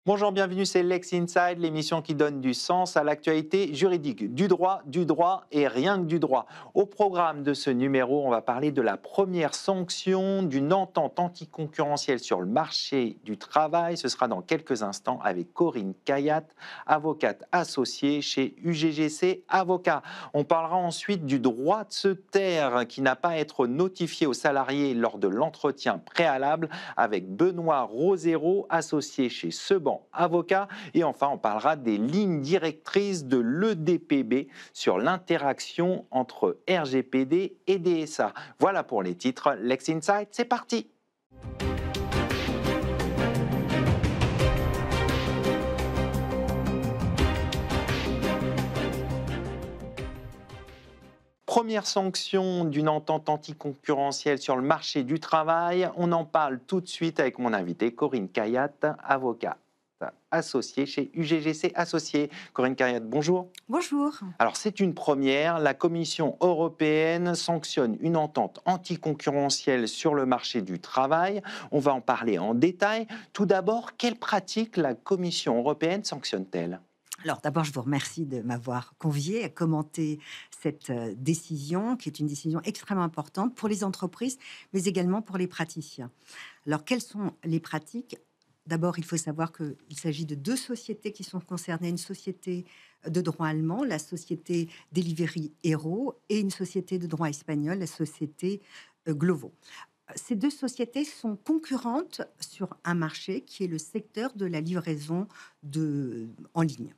Bonjour, bienvenue, c'est Lex Inside, l'émission qui donne du sens à l'actualité juridique. Du droit et rien que du droit. Au programme de ce numéro, on va parler de la première sanction d'une entente anticoncurrentielle sur le marché du travail. Ce sera dans quelques instants avec Corinne Kayat, avocate associée chez UGGC Avocats. On parlera ensuite du droit de se taire qui n'a pas à être notifié aux salariés lors de l'entretien préalable avec Benoît Rosero, associé chez Seban Avocat. Et enfin, on parlera des lignes directrices de l'EDPB sur l'interaction entre RGPD et DSA. Voilà pour les titres. Lex Insight, c'est parti. Première sanction d'une entente anticoncurrentielle sur le marché du travail. On en parle tout de suite avec mon invité, Corinne Kayat, avocate associée chez UGGC Associés. Corinne Kayat, bonjour. Bonjour. Alors, c'est une première. La Commission européenne sanctionne une entente anticoncurrentielle sur le marché du travail. On va en parler en détail. Tout d'abord, quelles pratiques la Commission européenne sanctionne-t-elle ? Alors d'abord, je vous remercie de m'avoir convié à commenter cette décision, qui est une décision extrêmement importante pour les entreprises, mais également pour les praticiens. Alors, quelles sont les pratiques ? D'abord, il faut savoir qu'il s'agit de deux sociétés qui sont concernées. Une société de droit allemand, la société Delivery Hero, et une société de droit espagnol, la société Glovo. Ces deux sociétés sont concurrentes sur un marché qui est le secteur de la livraison en ligne.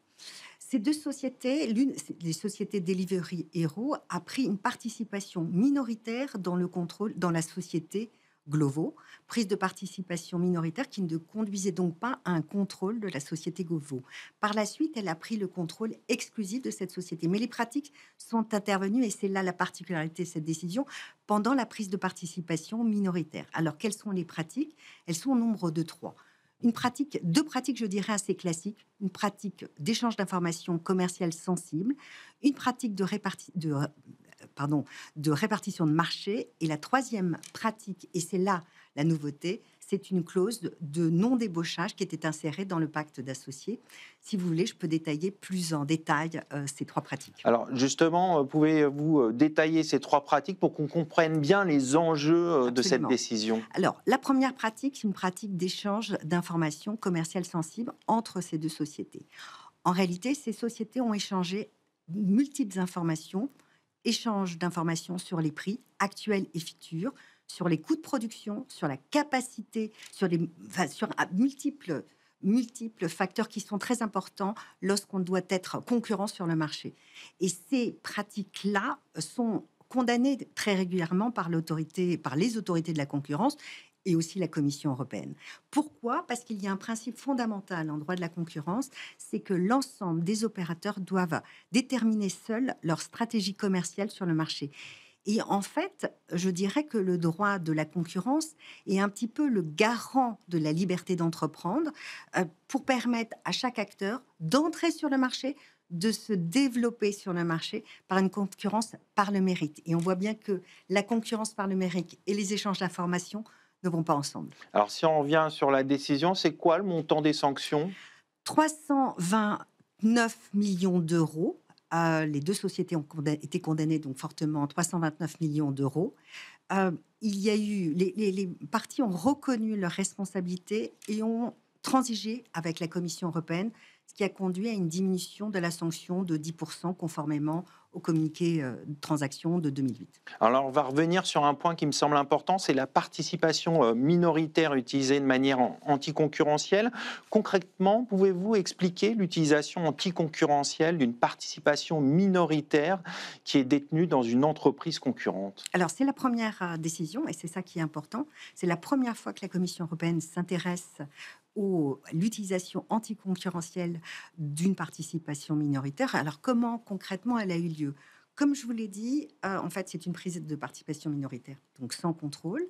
Ces deux sociétés, les sociétés Delivery Hero, a pris une participation minoritaire dans le contrôle dans la société Glovo, prise de participation minoritaire qui ne conduisait donc pas à un contrôle de la société Glovo. Par la suite, elle a pris le contrôle exclusif de cette société. Mais les pratiques sont intervenues, et c'est là la particularité de cette décision, pendant la prise de participation minoritaire. Alors, quelles sont les pratiques ? Elles sont au nombre de 3. Deux pratiques, je dirais, assez classiques. Une pratique d'échange d'informations commerciales sensibles, une pratique de répartition de marché. Et la troisième pratique, et c'est là la nouveauté, c'est une clause de non-débauchage qui était insérée dans le pacte d'associés. Si vous voulez, je peux détailler plus en détail ces 3 pratiques. Alors justement, pouvez-vous détailler ces 3 pratiques pour qu'on comprenne bien les enjeux de cette Absolument. décision ? Alors, la première pratique, c'est une pratique d'échange d'informations commerciales sensibles entre ces deux sociétés. En réalité, ces sociétés ont échangé multiples informations, échange d'informations sur les prix actuels et futurs, sur les coûts de production, sur la capacité, sur multiples facteurs qui sont très importants lorsqu'on doit être concurrent sur le marché. Et ces pratiques-là sont condamnées très régulièrement par les autorités de la concurrence et aussi la Commission européenne. Pourquoi ? Parce qu'il y a un principe fondamental en droit de la concurrence, c'est que l'ensemble des opérateurs doivent déterminer seuls leur stratégie commerciale sur le marché. Et en fait, je dirais que le droit de la concurrence est un petit peu le garant de la liberté d'entreprendre pour permettre à chaque acteur d'entrer sur le marché, de se développer sur le marché par une concurrence par le mérite. Et on voit bien que la concurrence par le mérite et les échanges d'informations ne vont pas ensemble. Alors si on revient sur la décision, c'est quoi le montant des sanctions ? 329 millions d'euros. Les deux sociétés ont été condamnées donc fortement, 329 millions d'euros. Il y a eu les parties ont reconnu leurs responsabilités et ont transigé avec la Commission européenne, ce qui a conduit à une diminution de la sanction de 10% conformément au communiqué de transaction de 2008. Alors on va revenir sur un point qui me semble important, c'est la participation minoritaire utilisée de manière anticoncurrentielle. Concrètement, pouvez-vous expliquer l'utilisation anticoncurrentielle d'une participation minoritaire qui est détenue dans une entreprise concurrente ? Alors, c'est la première décision, et c'est ça qui est important. C'est la première fois que la Commission européenne s'intéresse à l'utilisation anticoncurrentielle d'une participation minoritaire. Alors, comment concrètement elle a eu lieu ? Comme je vous l'ai dit, en fait, c'est une prise de participation minoritaire, donc sans contrôle.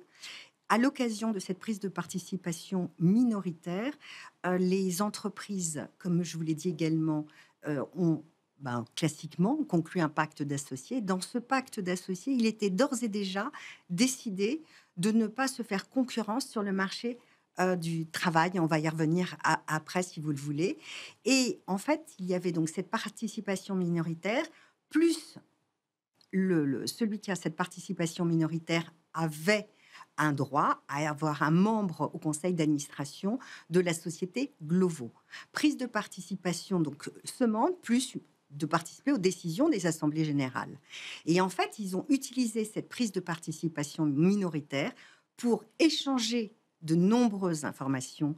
À l'occasion de cette prise de participation minoritaire, les entreprises, comme je vous l'ai dit également, ont classiquement conclu un pacte d'associés. Dans ce pacte d'associés, il était d'ores et déjà décidé de ne pas se faire concurrence sur le marché du travail. On va y revenir après, si vous le voulez. Et en fait, il y avait donc cette participation minoritaire, plus celui qui a cette participation minoritaire avait un droit à avoir un membre au conseil d'administration de la société Glovo. Prise de participation, donc ce membre, plus de participer aux décisions des assemblées générales. Et en fait, ils ont utilisé cette prise de participation minoritaire pour échanger de nombreuses informations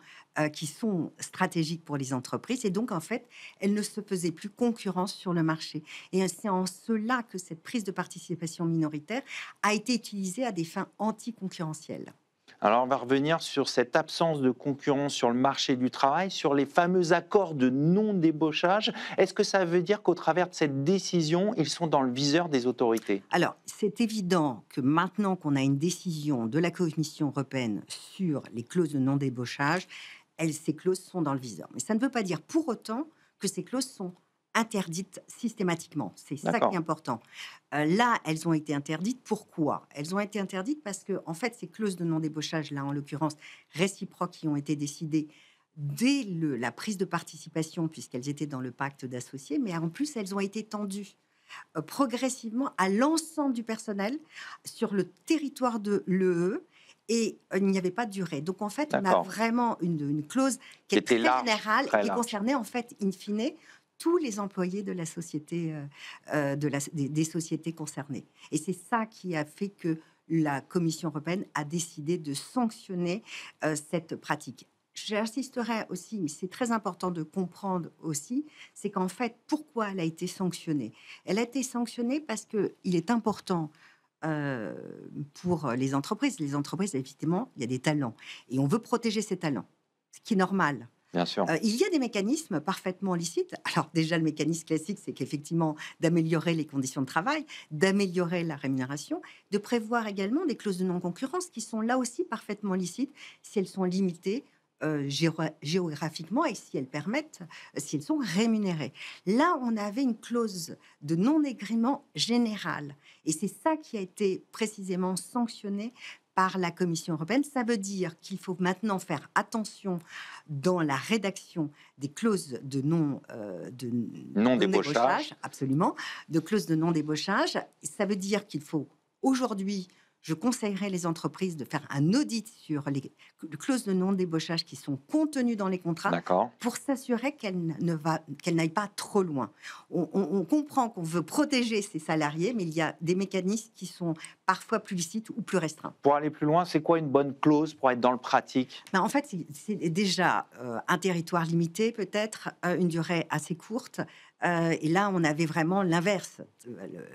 qui sont stratégiques pour les entreprises. Et donc, en fait, elles ne se faisaient plus concurrence sur le marché. Et c'est en cela que cette prise de participation minoritaire a été utilisée à des fins anticoncurrentielles. Alors, on va revenir sur cette absence de concurrence sur le marché du travail, sur les fameux accords de non-débauchage. Est-ce que ça veut dire qu'au travers de cette décision, ils sont dans le viseur des autorités? Alors, c'est évident que maintenant qu'on a une décision de la Commission européenne sur les clauses de non-débauchage, ces clauses sont dans le viseur. Mais ça ne veut pas dire pour autant que ces clauses sont interdites systématiquement. C'est ça qui est important. Là, elles ont été interdites. Pourquoi? Elles ont été interdites parce que, en fait, ces clauses de non-débauchage, là, en l'occurrence, réciproques, qui ont été décidées dès la prise de participation, puisqu'elles étaient dans le pacte d'associés, mais en plus, elles ont été tendues progressivement à l'ensemble du personnel sur le territoire de l'UE. Et il n'y avait pas de durée. Donc, en fait, on a vraiment une clause qui est très générale et qui concernait, en fait, in fine, tous les employés de la société, des sociétés concernées. Et c'est ça qui a fait que la Commission européenne a décidé de sanctionner cette pratique. J'insisterai aussi, mais c'est très important de comprendre aussi, c'est qu'en fait, pourquoi elle a été sanctionnée? Elle a été sanctionnée parce qu'il est important pour les entreprises. Les entreprises, évidemment, il y a des talents. Et on veut protéger ces talents, ce qui est normal. Bien sûr. Il y a des mécanismes parfaitement licites. Alors déjà, le mécanisme classique, c'est qu'effectivement, d'améliorer les conditions de travail, d'améliorer la rémunération, de prévoir également des clauses de non-concurrence qui sont là aussi parfaitement licites si elles sont limitées géographiquement et si elles permettent, si elles sont rémunérées. Là, on avait une clause de non-agrément général. Et c'est ça qui a été précisément sanctionné par la Commission européenne. Ça veut dire qu'il faut maintenant faire attention dans la rédaction des clauses de non-débauchage, absolument, de clauses de non-débauchage. Ça veut dire qu'il faut aujourd'hui, je conseillerais les entreprises de faire un audit sur les clauses de non-débauchage qui sont contenues dans les contrats pour s'assurer qu'elles n'aillent pas trop loin. On comprend qu'on veut protéger ses salariés, mais il y a des mécanismes qui sont parfois plus licites ou plus restreints. Pour aller plus loin, c'est quoi une bonne clause pour être dans le pratique? En fait, c'est déjà un territoire limité, peut-être, une durée assez courte. Et là, on avait vraiment l'inverse.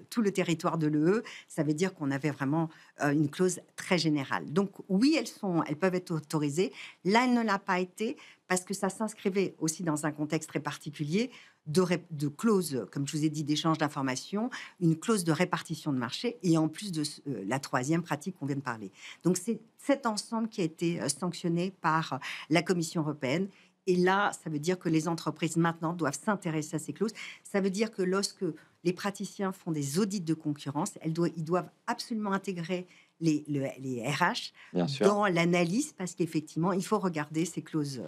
Tout le territoire de l'UE, ça veut dire qu'on avait vraiment une clause très générale. Donc oui, elles peuvent être autorisées. Là, elle ne l'a pas été parce que ça s'inscrivait aussi dans un contexte très particulier de clauses, comme je vous ai dit, d'échange d'informations, une clause de répartition de marché et en plus de la troisième pratique qu'on vient de parler. Donc c'est cet ensemble qui a été sanctionné par la Commission européenne. Et là, ça veut dire que les entreprises maintenant doivent s'intéresser à ces clauses. Ça veut dire que lorsque les praticiens font des audits de concurrence, ils doivent absolument intégrer les RH dans l'analyse parce qu'effectivement, il faut regarder ces clauses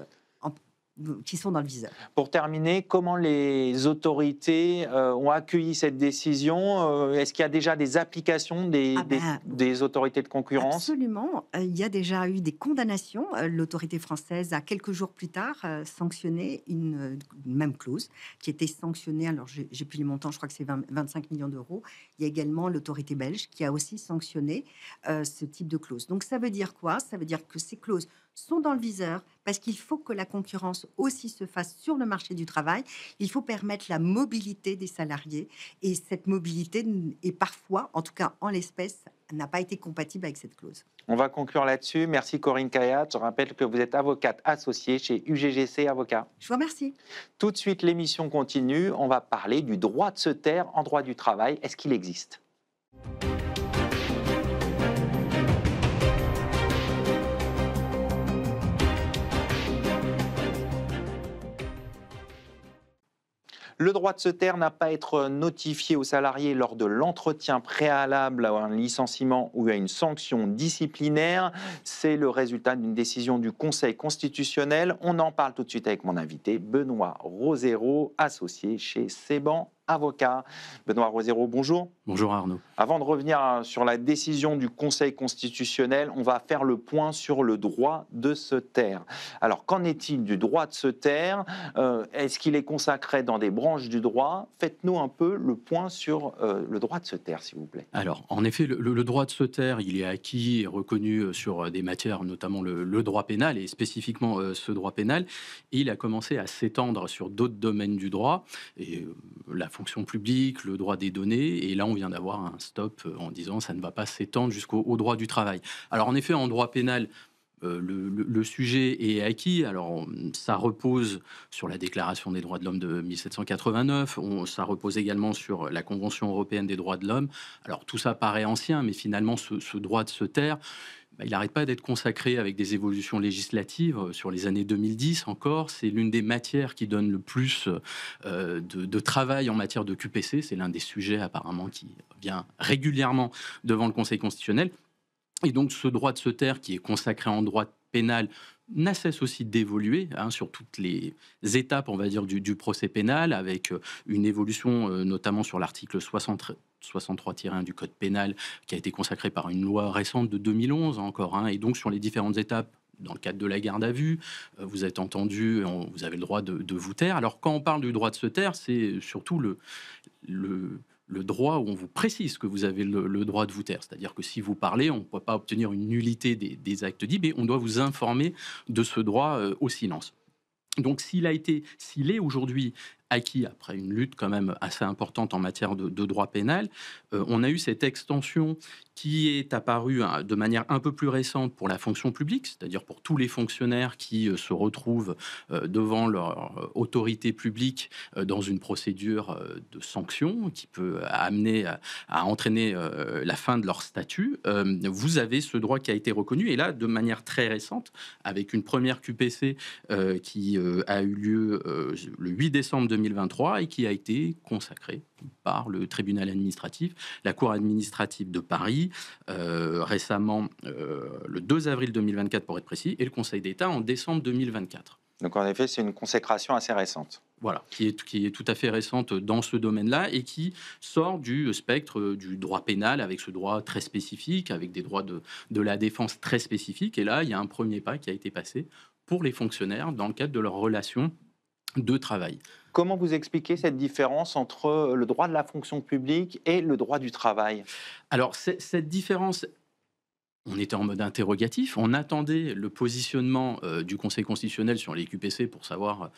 qui sont dans le viseur. Pour terminer, comment les autorités ont accueilli cette décision? Est-ce qu'il y a déjà des applications des autorités de concurrence? Absolument. Il y a déjà eu des condamnations. L'autorité française a quelques jours plus tard sanctionné une même clause qui était sanctionnée. Alors, j'ai plus les montants, je crois que c'est 25 millions d'euros. Il y a également l'autorité belge qui a aussi sanctionné ce type de clause. Donc, ça veut dire quoi? Ça veut dire que ces clauses sont dans le viseur parce qu'il faut que la concurrence aussi se fasse sur le marché du travail. Il faut permettre la mobilité des salariés et cette mobilité est parfois, en tout cas en l'espèce, n'a pas été compatible avec cette clause. On va conclure là-dessus. Merci Corinne Kayat. Je rappelle que vous êtes avocate associée chez UGGC Avocats. Je vous remercie. Tout de suite, l'émission continue. On va parler du droit de se taire en droit du travail. Est-ce qu'il existe ? Le droit de se taire n'a pas à être notifié aux salariés lors de l'entretien préalable à un licenciement ou à une sanction disciplinaire. C'est le résultat d'une décision du Conseil constitutionnel. On en parle tout de suite avec mon invité, Benoît Rosero, associé chez Seban Avocat. Benoît Rosero, bonjour. Bonjour Arnaud. Avant de revenir sur la décision du Conseil constitutionnel, on va faire le point sur le droit de se taire. Alors, qu'en est-il du droit de se taire? Est-ce qu'il est consacré dans des branches du droit? Faites-nous un peu le point sur le droit de se taire, s'il vous plaît. Alors, en effet, le droit de se taire, il est acquis et reconnu sur des matières, notamment le droit pénal, et spécifiquement ce droit pénal. Et il a commencé à s'étendre sur d'autres domaines du droit, et la fonction publique, le droit des données, et là, on vient d'avoir un stop en disant ça ne va pas s'étendre jusqu'au droit du travail. Alors, en effet, en droit pénal, le sujet est acquis. Alors, ça repose sur la Déclaration des droits de l'homme de 1789. Ça repose également sur la Convention européenne des droits de l'homme. Alors, tout ça paraît ancien, mais finalement, ce droit de se taire, il n'arrête pas d'être consacré avec des évolutions législatives sur les années 2010 encore. C'est l'une des matières qui donne le plus de travail en matière de QPC. C'est l'un des sujets apparemment qui vient régulièrement devant le Conseil constitutionnel. Et donc ce droit de se taire qui est consacré en droit pénal n'a cesse aussi d'évoluer sur toutes les étapes, on va dire, du procès pénal, avec une évolution notamment sur l'article 63-1 du Code pénal qui a été consacré par une loi récente de 2011 encore. Et donc sur les différentes étapes, dans le cadre de la garde à vue, vous êtes entendu, vous avez le droit de vous taire. Alors quand on parle du droit de se taire, c'est surtout le droit où on vous précise que vous avez le droit de vous taire. C'est-à-dire que si vous parlez, on ne peut pas obtenir une nullité des actes dits, mais on doit vous informer de ce droit au silence. Donc s'il est aujourd'hui acquis après une lutte quand même assez importante en matière de droit pénal, on a eu cette extension qui est apparue de manière un peu plus récente pour la fonction publique, c'est-à-dire pour tous les fonctionnaires qui se retrouvent devant leur autorité publique dans une procédure de sanction qui peut amener à entraîner la fin de leur statut. Vous avez ce droit qui a été reconnu, et là, de manière très récente, avec une première QPC qui a eu lieu le 8 décembre 2023 et qui a été consacrée par le tribunal administratif, la Cour administrative de Paris, récemment le 2 avril 2024 pour être précis, et le Conseil d'État en décembre 2024. Donc en effet, c'est une consécration assez récente. Voilà, qui est tout à fait récente dans ce domaine-là et qui sort du spectre du droit pénal avec ce droit très spécifique, avec des droits de la défense très spécifiques. Et là, il y a un premier pas qui a été passé pour les fonctionnaires dans le cadre de leur relation de travail. Comment vous expliquez cette différence entre le droit de la fonction publique et le droit du travail? Alors, cette différence, on était en mode interrogatif, on attendait le positionnement du Conseil constitutionnel sur les QPC pour savoir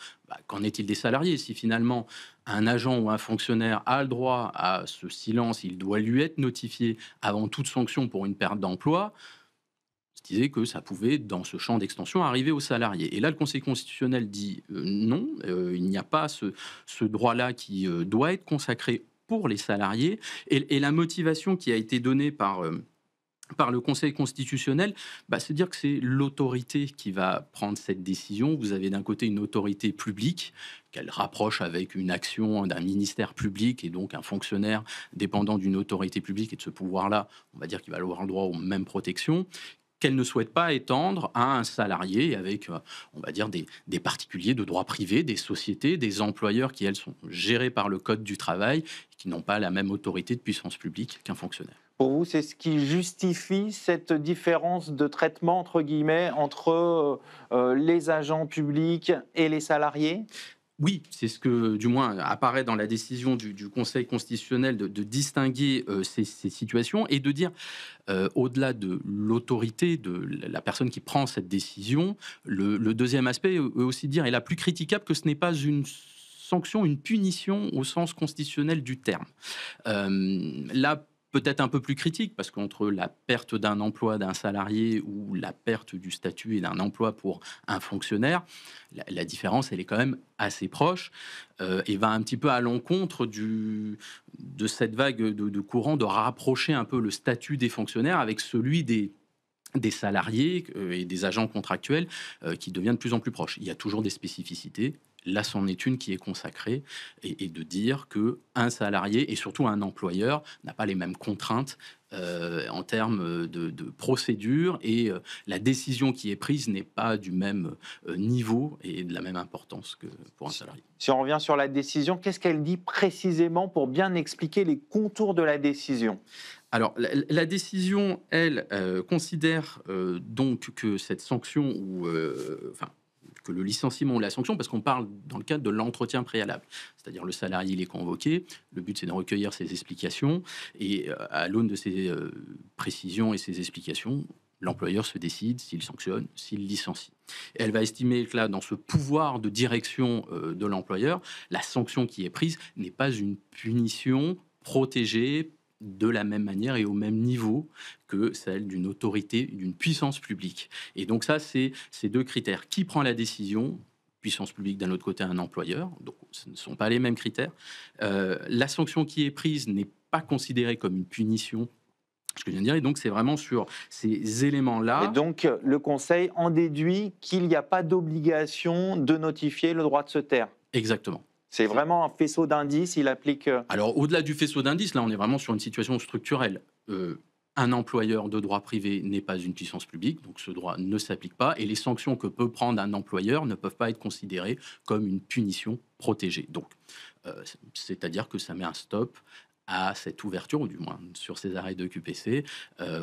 qu'en est-il des salariés. Si finalement un agent ou un fonctionnaire a le droit à ce silence, il doit lui être notifié avant toute sanction pour une perte d'emploi. Se disait que ça pouvait, dans ce champ d'extension, arriver aux salariés. Et là, le Conseil constitutionnel dit non, il n'y a pas ce droit-là qui doit être consacré pour les salariés. Et la motivation qui a été donnée par le Conseil constitutionnel, c'est dire que c'est l'autorité qui va prendre cette décision. Vous avez d'un côté une autorité publique qu'elle rapproche avec une action d'un ministère public et donc un fonctionnaire dépendant d'une autorité publique et de ce pouvoir-là, on va dire qu'il va avoir le droit aux mêmes protections, qu'elle ne souhaite pas étendre à un salarié avec, on va dire, des particuliers de droit privé, des sociétés, des employeurs qui, elles, sont gérés par le Code du travail et qui n'ont pas la même autorité de puissance publique qu'un fonctionnaire. Pour vous, c'est ce qui justifie cette différence de traitement, entre guillemets, entre les agents publics et les salariés ? Oui, c'est ce que, du moins, apparaît dans la décision du Conseil constitutionnel de distinguer ces situations et de dire, au-delà de l'autorité de la personne qui prend cette décision, le deuxième aspect est aussi dire, et la plus critiquable, que ce n'est pas une sanction, une punition au sens constitutionnel du terme. Là, peut-être un peu plus critique, parce qu'entre la perte d'un emploi d'un salarié ou la perte du statut et d'un emploi pour un fonctionnaire, la différence, elle est quand même assez proche et va un petit peu à l'encontre de cette vague de courant de rapprocher un peu le statut des fonctionnaires avec celui des des salariés et des agents contractuels qui deviennent de plus en plus proches. Il y a toujours des spécificités. Là, c'en est une qui est consacrée, et de dire qu'un salarié, et surtout un employeur, n'a pas les mêmes contraintes en termes de procédure, et la décision qui est prise n'est pas du même niveau et de la même importance que pour un salarié. Si on revient sur la décision, qu'est-ce qu'elle dit précisément pour bien expliquer les contours de la décision ? Alors, la décision, elle, considère donc que cette sanction, que le licenciement ou la sanction, parce qu'on parle dans le cadre de l'entretien préalable, c'est-à-dire le salarié, il est convoqué, le but c'est de recueillir ses explications, et à l'aune de ces précisions et ces explications, l'employeur se décide s'il sanctionne, s'il licencie. Elle va estimer que là, dans ce pouvoir de direction de l'employeur, la sanction qui est prise n'est pas une punition protégée de la même manière et au même niveau que celle d'une autorité, d'une puissance publique. Et donc ça, c'est ces deux critères. Qui prend la décision ? Puissance publique, d'un autre côté, un employeur. Donc ce ne sont pas les mêmes critères. La sanction qui est prise n'est pas considérée comme une punition, ce que je viens de dire. Et donc c'est vraiment sur ces éléments-là. Et donc le Conseil en déduit qu'il n'y a pas d'obligation de notifier le droit de se taire. Exactement. C'est vraiment un faisceau d'indices, il applique... Alors, au-delà du faisceau d'indices, là, on est vraiment sur une situation structurelle. Un employeur de droit privé n'est pas une puissance publique, donc ce droit ne s'applique pas, et les sanctions que peut prendre un employeur ne peuvent pas être considérées comme une punition protégée. Donc, c'est-à-dire que ça met un stop à cette ouverture, ou du moins sur ces arrêts de QPC,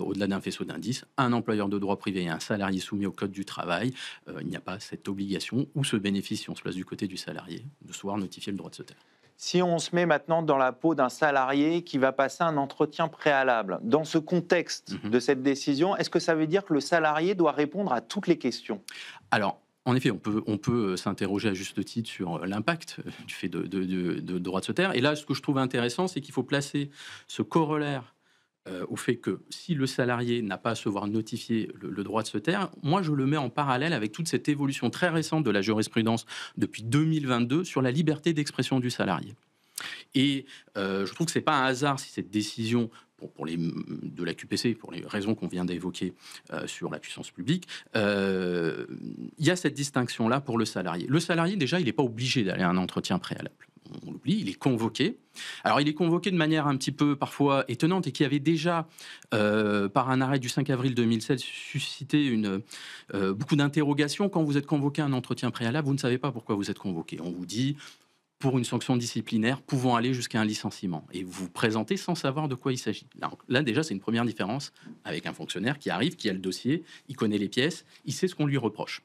au-delà d'un faisceau d'indices, un employeur de droit privé et un salarié soumis au Code du travail, il n'y a pas cette obligation ou ce bénéfice, si on se place du côté du salarié, de pouvoir notifier le droit de se taire. Si on se met maintenant dans la peau d'un salarié qui va passer un entretien préalable, dans ce contexte de cette décision, est-ce que ça veut dire que le salarié doit répondre à toutes les questions ? Alors, en effet, on peut s'interroger à juste titre sur l'impact du fait de droit de se taire. Et là, ce que je trouve intéressant, c'est qu'il faut placer ce corollaire au fait que si le salarié n'a pas à se voir notifier le droit de se taire, moi, je le mets en parallèle avec toute cette évolution très récente de la jurisprudence depuis 2022 sur la liberté d'expression du salarié. Et je trouve que ce n'est pas un hasard si cette décision de la QPC, pour les raisons qu'on vient d'évoquer sur la puissance publique, il y a cette distinction-là pour le salarié. Le salarié, déjà, il n'est pas obligé d'aller à un entretien préalable. On l'oublie, il est convoqué. Alors, il est convoqué de manière un petit peu parfois étonnante et qui avait déjà, par un arrêt du 5 avril 2016, suscité beaucoup d'interrogations. Quand vous êtes convoqué à un entretien préalable, vous ne savez pas pourquoi vous êtes convoqué. On vous dit, pour une sanction disciplinaire pouvant aller jusqu'à un licenciement. Et vous vous présentez sans savoir de quoi il s'agit. Là, déjà, c'est une première différence avec un fonctionnaire qui arrive, qui a le dossier, il connaît les pièces, il sait ce qu'on lui reproche.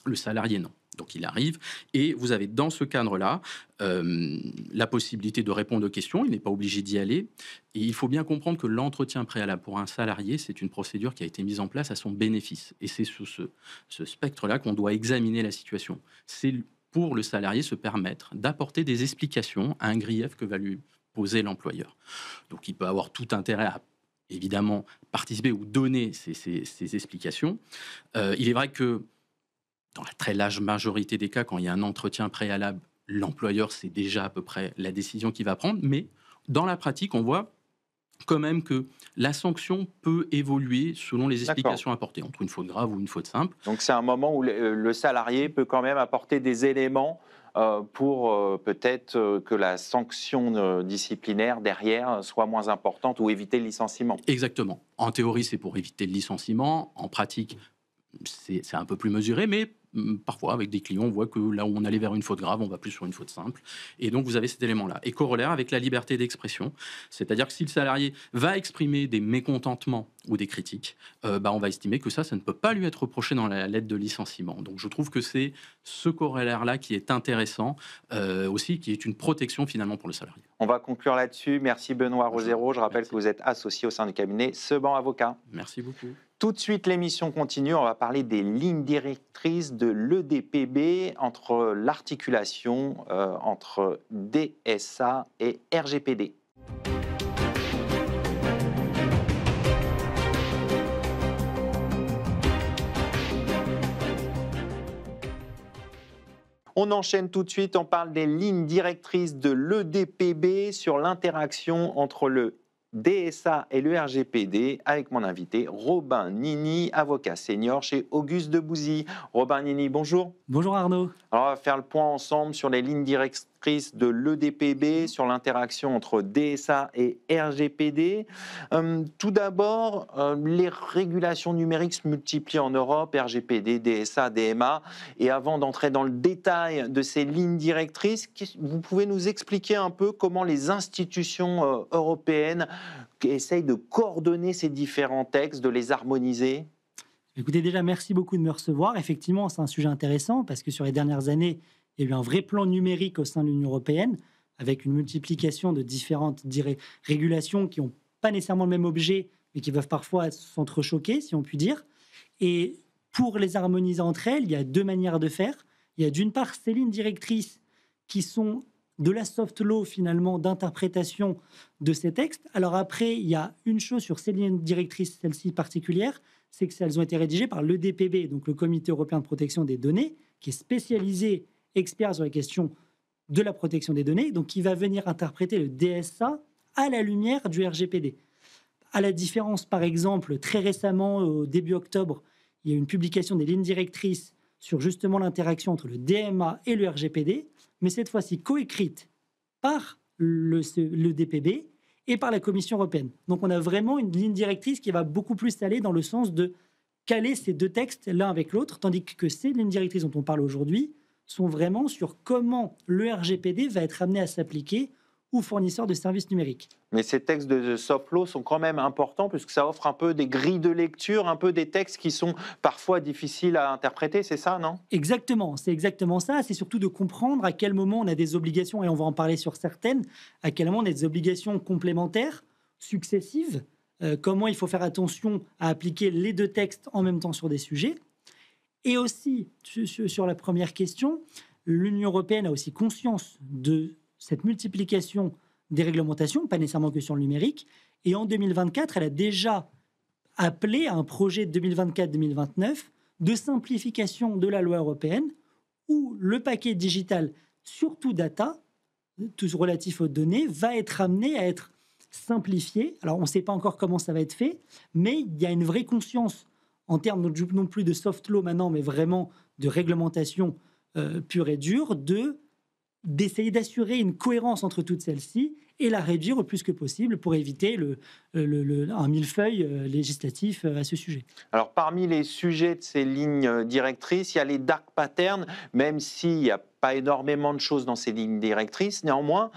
Le salarié, non. Donc, il arrive et vous avez dans ce cadre-là la possibilité de répondre aux questions. Il n'est pas obligé d'y aller. Et il faut bien comprendre que l'entretien préalable pour un salarié, c'est une procédure qui a été mise en place à son bénéfice. Et c'est sous ce spectre-là qu'on doit examiner la situation. C'est pour le salarié se permettre d'apporter des explications à un grief que va lui poser l'employeur. Donc, il peut avoir tout intérêt à, évidemment, participer ou donner ces explications. Il est vrai que dans la très large majorité des cas, quand il y a un entretien préalable, l'employeur sait déjà à peu près la décision qu'il va prendre, mais dans la pratique, on voit quand même que la sanction peut évoluer selon les explications apportées, entre une faute grave ou une faute simple. Donc c'est un moment où le salarié peut quand même apporter des éléments pour peut-être que la sanction disciplinaire derrière soit moins importante ou éviter le licenciement. Exactement. En théorie, c'est pour éviter le licenciement. En pratique, c'est un peu plus mesuré, mais parfois, avec des clients, on voit que là où on allait vers une faute grave, on va plus sur une faute simple. Et donc, vous avez cet élément-là. Et corollaire avec la liberté d'expression. C'est-à-dire que si le salarié va exprimer des mécontentements ou des critiques, on va estimer que ça ne peut pas lui être reproché dans la lettre de licenciement. Donc, je trouve que c'est ce corollaire-là qui est intéressant aussi, qui est une protection finalement pour le salarié. On va conclure là-dessus. Merci Benoît Rosero. Je rappelle que vous êtes associé au sein du cabinet Seban Avocat. Merci beaucoup. Tout de suite, l'émission continue. On va parler des lignes directrices de l'EDPB, entre l'articulation entre DSA et RGPD. On enchaîne tout de suite, on parle des lignes directrices de l'EDPB sur l'interaction entre le DSA et le RGPD avec mon invité Robin Nini, avocat senior chez Auguste Debouzy. Robin Nini, bonjour. Bonjour Arnaud. Alors, on va faire le point ensemble sur les lignes directrices de l'EDPB, sur l'interaction entre DSA et RGPD. Tout d'abord, les régulations numériques se multiplient en Europe, RGPD, DSA, DMA. Et avant d'entrer dans le détail de ces lignes directrices, vous pouvez nous expliquer un peu comment les institutions européennes essayent de coordonner ces différents textes, de les harmoniser? Écoutez, déjà, merci beaucoup de me recevoir. Effectivement, c'est un sujet intéressant parce que sur les dernières années, il y a eu un vrai plan numérique au sein de l'Union européenne avec une multiplication de différentes régulations qui n'ont pas nécessairement le même objet, mais qui peuvent parfois s'entrechoquer, si on peut dire. Et pour les harmoniser entre elles, il y a deux manières de faire. Il y a d'une part ces lignes directrices qui sont de la soft law, finalement, d'interprétation de ces textes. Alors après, il y a une chose sur ces lignes directrices, celles-ci particulières, c'est qu'elles ont été rédigées par l'EDPB, donc le Comité européen de protection des données, qui est spécialisé, expert sur les questions de la protection des données, donc qui va venir interpréter le DSA à la lumière du RGPD. À la différence, par exemple, très récemment, au début octobre, il y a eu une publication des lignes directrices sur justement l'interaction entre le DMA et le RGPD, mais cette fois-ci coécrite par le DPB et par la Commission européenne. Donc on a vraiment une ligne directrice qui va beaucoup plus aller dans le sens de caler ces deux textes l'un avec l'autre, tandis que ces lignes directrices dont on parle aujourd'hui sont vraiment sur comment le RGPD va être amené à s'appliquer aux fournisseurs de services numériques. Mais ces textes de soft law sont quand même importants puisque ça offre un peu des grilles de lecture, un peu des textes qui sont parfois difficiles à interpréter, c'est ça, non? Exactement, c'est exactement ça. C'est surtout de comprendre à quel moment on a des obligations, et on va en parler sur certaines, à quel moment on a des obligations complémentaires, successives, comment il faut faire attention à appliquer les deux textes en même temps sur des sujets. Et aussi, sur la première question, l'Union européenne a aussi conscience de cette multiplication des réglementations, pas nécessairement que sur le numérique. Et en 2024, elle a déjà appelé à un projet 2024-2029 de simplification de la loi européenne où le paquet digital, surtout data, tout relatif aux données, va être amené à être simplifié. Alors, on ne sait pas encore comment ça va être fait, mais il y a une vraie conscience en termes non plus de soft law maintenant, mais vraiment de réglementation pure et dure, d'essayer d'assurer une cohérence entre toutes celles-ci et la réduire au plus que possible pour éviter un millefeuille législatif à ce sujet. Alors, parmi les sujets de ces lignes directrices, il y a les dark patterns, même s'il n'y a pas énormément de choses dans ces lignes directrices. Néanmoins,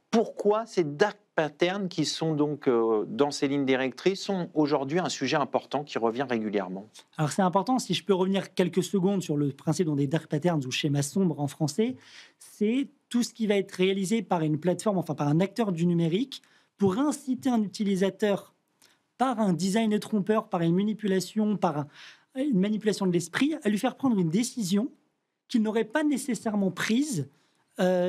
pourquoi ces dark patterns qui sont donc dans ces lignes directrices sont aujourd'hui un sujet important qui revient régulièrement? Alors, c'est important, si je peux revenir quelques secondes sur le principe dans des dark patterns ou schémas sombres en français, c'est tout ce qui va être réalisé par une plateforme, enfin par un acteur du numérique, pour inciter un utilisateur par un design trompeur, par une manipulation de l'esprit, à lui faire prendre une décision qu'il n'aurait pas nécessairement prise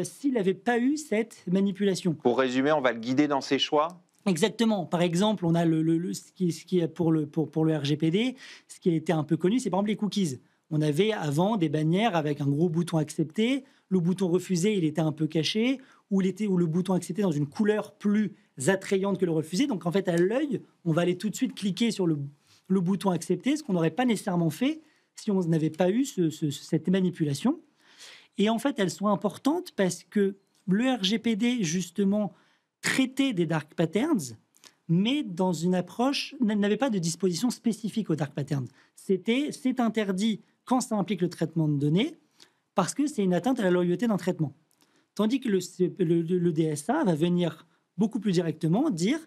s'il n'avait pas eu cette manipulation. Pour résumer, on va le guider dans ses choix? Exactement. Par exemple, on a ce qui est pour le RGPD, ce qui a été un peu connu, c'est par exemple les cookies. On avait avant des bannières avec un gros bouton accepter, le bouton refuser, il était un peu caché, ou le bouton accepter dans une couleur plus attrayante que le refuser. Donc en fait, à l'œil, on va aller tout de suite cliquer sur le bouton accepter, ce qu'on n'aurait pas nécessairement fait si on n'avait pas eu cette manipulation. Et en fait, elles sont importantes parce que le RGPD, justement, traitait des dark patterns, mais dans une approche, n'avait pas de disposition spécifique aux dark patterns. C'est interdit quand ça implique le traitement de données, parce que c'est une atteinte à la loyauté d'un traitement. Tandis que le DSA va venir beaucoup plus directement dire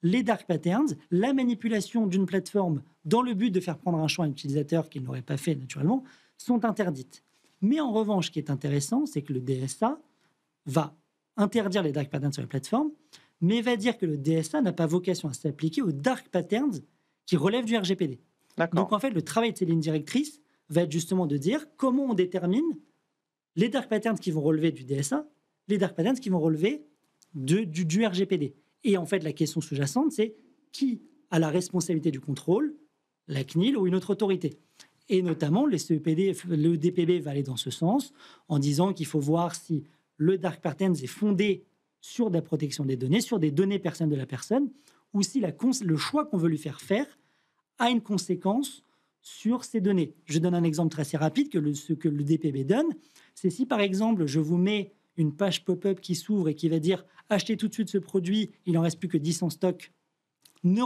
les dark patterns, la manipulation d'une plateforme dans le but de faire prendre un choix à un utilisateur qu'il n'aurait pas fait naturellement, sont interdites. Mais en revanche, ce qui est intéressant, c'est que le DSA va interdire les dark patterns sur les plateformes, mais va dire que le DSA n'a pas vocation à s'appliquer aux dark patterns qui relèvent du RGPD. Donc en fait, le travail de ces lignes directrices va être justement de dire comment on détermine les dark patterns qui vont relever du DSA, les dark patterns qui vont relever du RGPD. Et en fait, la question sous-jacente, c'est qui a la responsabilité du contrôle, la CNIL ou une autre autorité. Et notamment, le DPB va aller dans ce sens en disant qu'il faut voir si le dark patterns est fondé sur de la protection des données, sur des données personnelles de la personne, ou si le choix qu'on veut lui faire faire a une conséquence sur ces données. Je donne un exemple très rapide ce que le DPB donne. C'est si, par exemple, je vous mets une page pop-up qui s'ouvre et qui va dire « Achetez tout de suite ce produit, il n'en reste plus que 10 en stock », ne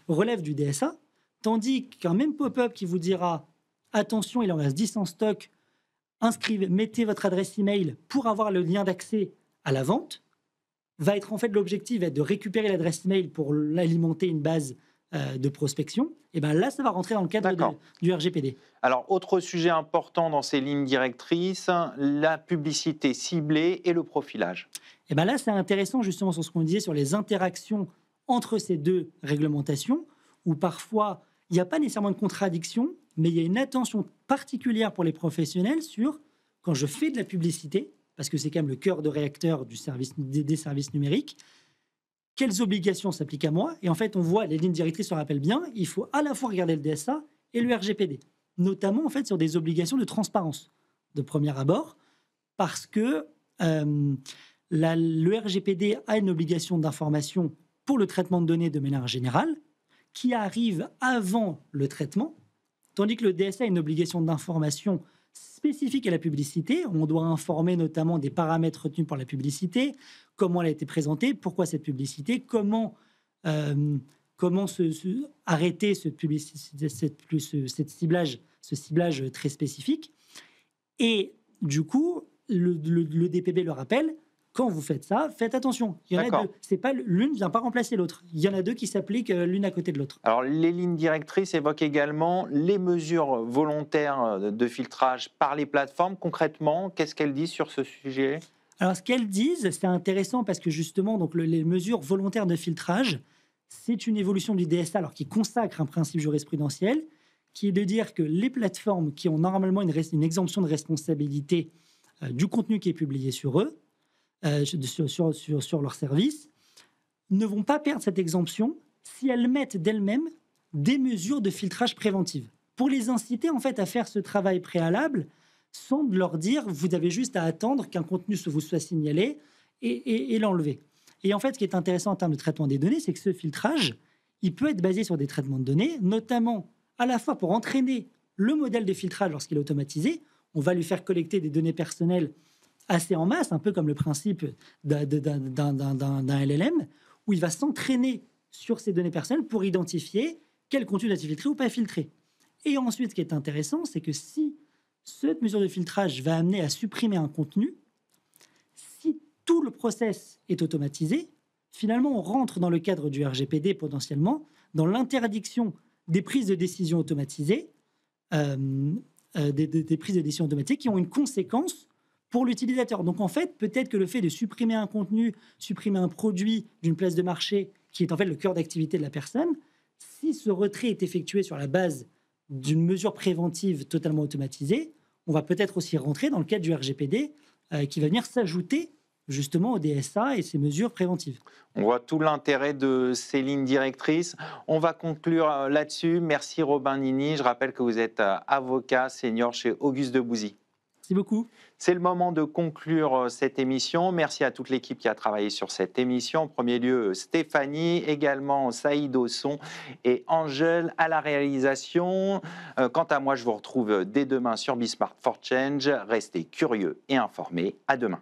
relève du DSA, tandis qu'un même pop-up qui vous dira « Attention, il en reste 10 en stock, mettez votre adresse email pour avoir le lien d'accès à la vente », va être en fait l'objectif va être de récupérer l'adresse email pour alimenter une base de prospection, et bien là, ça va rentrer dans le cadre du RGPD. Alors, autre sujet important dans ces lignes directrices, la publicité ciblée et le profilage. Et bien là, c'est intéressant justement sur ce qu'on disait sur les interactions entre ces deux réglementations, où parfois, il n'y a pas nécessairement de contradiction, mais il y a une attention particulière pour les professionnels sur, quand je fais de la publicité, parce que c'est quand même le cœur de réacteur des services numériques, quelles obligations s'appliquent à moi? Et en fait, on voit, les lignes directrices se rappellent bien, il faut à la fois regarder le DSA et le RGPD, notamment en fait sur des obligations de transparence de premier abord, parce que le RGPD a une obligation d'information pour le traitement de données de manière générale, qui arrive avant le traitement, tandis que le DSA a une obligation d'information spécifique à la publicité. On doit informer notamment des paramètres retenus par la publicité, comment elle a été présentée, pourquoi cette publicité, comment arrêter ce ciblage très spécifique. Et du coup, le DPB le rappelle, quand vous faites ça, faites attention. Il y en a deux. C'est pas, l'une ne vient pas remplacer l'autre. Il y en a deux qui s'appliquent l'une à côté de l'autre. Alors, les lignes directrices évoquent également les mesures volontaires de filtrage par les plateformes. Concrètement, qu'est-ce qu'elles disent sur ce sujet ? Alors, ce qu'elles disent, c'est intéressant parce que justement, donc, les mesures volontaires de filtrage, c'est une évolution du DSA alors qui consacre un principe jurisprudentiel qui est de dire que les plateformes qui ont normalement une exemption de responsabilité du contenu qui est publié sur eux, sur leur service, ne vont pas perdre cette exemption si elles mettent d'elles-mêmes des mesures de filtrage préventive pour les inciter en fait à faire ce travail préalable sans leur dire vous avez juste à attendre qu'un contenu vous soit signalé et l'enlever. Et en fait, ce qui est intéressant en termes de traitement des données, c'est que ce filtrage, il peut être basé sur des traitements de données, notamment à la fois pour entraîner le modèle de filtrage lorsqu'il est automatisé. On va lui faire collecter des données personnelles assez en masse, un peu comme le principe d'un LLM, où il va s'entraîner sur ces données personnelles pour identifier quel contenu doit être filtré ou pas filtré. Et ensuite, ce qui est intéressant, c'est que si cette mesure de filtrage va amener à supprimer un contenu, si tout le process est automatisé, finalement, on rentre dans le cadre du RGPD potentiellement, dans l'interdiction des prises de décision automatisées, des prises de décision automatisées qui ont une conséquence pour l'utilisateur. Donc en fait, peut-être que le fait de supprimer un contenu, supprimer un produit d'une place de marché qui est en fait le cœur d'activité de la personne, si ce retrait est effectué sur la base d'une mesure préventive totalement automatisée, on va peut-être aussi rentrer dans le cadre du RGPD qui va venir s'ajouter justement au DSA et ces mesures préventives. On voit tout l'intérêt de ces lignes directrices. On va conclure là-dessus. Merci Robin Nini. Je rappelle que vous êtes avocat senior chez Auguste Debouzy. Merci beaucoup. C'est le moment de conclure cette émission. Merci à toute l'équipe qui a travaillé sur cette émission. En premier lieu, Stéphanie, également Saïd au son et Angèle à la réalisation. Quant à moi, je vous retrouve dès demain sur Be Smart for Change. Restez curieux et informés. À demain.